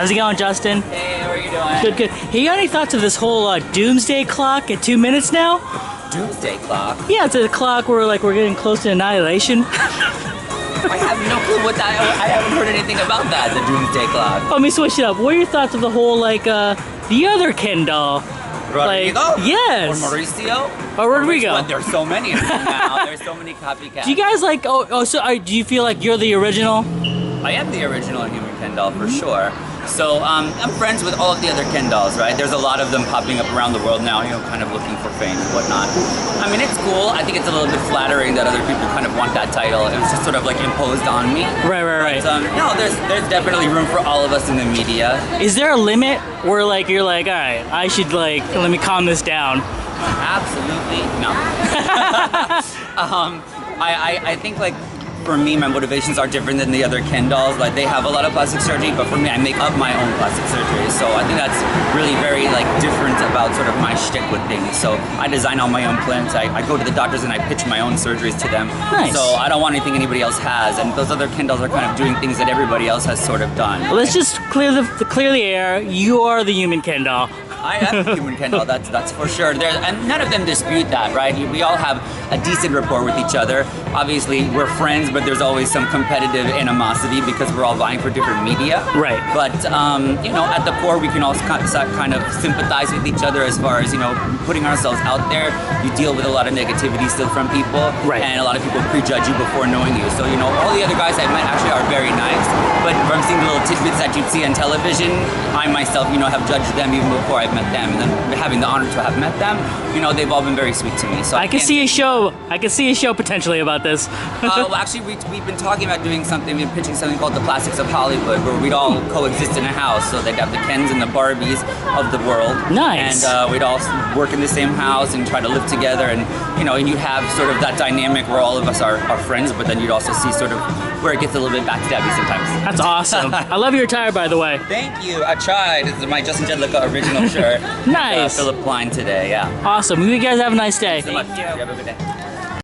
How's it going, Justin? Hey, how are you doing? Good, good. Hey, you got any thoughts of this whole doomsday clock at 2 minutes now? Doomsday clock? Yeah, it's a clock where like we're getting close to annihilation. I have no clue what that. I haven't heard anything about that. The doomsday clock. Let me switch it up. What are your thoughts of the whole the other Ken doll? Rodrigo? Like, yes. Or Mauricio? Or Rodrigo. But there's so many of them now. There's so many copycats. Do you guys like? Do you feel like you're the original? I am the original human Ken doll for sure. So I'm friends with all of the other Ken dolls, right? There's a lot of them popping up around the world now, you know, kind of looking for fame and whatnot. I mean, it's cool. I think it's a little bit flattering that other people kind of want that title. It was just sort of like imposed on me. Right. But, no, there's definitely room for all of us in the media. Is there a limit where like you're like, all right, I should like let me calm this down? Absolutely no. I think like. For me, my motivations are different than the other Ken dolls. Like, they have a lot of plastic surgery, but for me, I make up my own plastic surgery. So I think that's really very like different about sort of my shtick with things. So I design all my own plants. I go to the doctors and I pitch my own surgeries to them. Nice. So I don't want anything anybody else has. And those other Ken dolls are kind of doing things that everybody else has sort of done. Well, let's just clear the air. You are the human Ken doll. I am a human Ken doll, that's for sure. And none of them dispute that, right? We all have a decent rapport with each other. Obviously, we're friends, but there's always some competitive animosity because we're all vying for different media. Right. But, you know, at the core, we can also kind of sympathize with each other as far as, you know, putting ourselves out there. You deal with a lot of negativity still from people. Right. And a lot of people prejudge you before knowing you. So, you know, all the other guys I've met actually are very nice. But from seeing the little tidbits that you'd see on television, I myself, you know, have judged them even before I've met them. And then having the honor to have met them, you know, they've all been very sweet to me. So I can see a show potentially about this. Well, actually, we've been talking about doing something, we've been pitching something called the Plastics of Hollywood, where we'd all coexist in a house. So they'd have the Kens and the Barbies of the world. Nice. And we'd all work in the same house and try to live together. And, you know, and you'd have sort of that dynamic where all of us are friends, but then you'd also see sort of where it gets a little bit backstabby sometimes. That's awesome. I love your attire, by the way. Thank you. I tried. This is my Justin Jedlica original shirt. Nice. Philip Klein today, yeah. Awesome. You guys have a nice day. Thank you. You have a good day.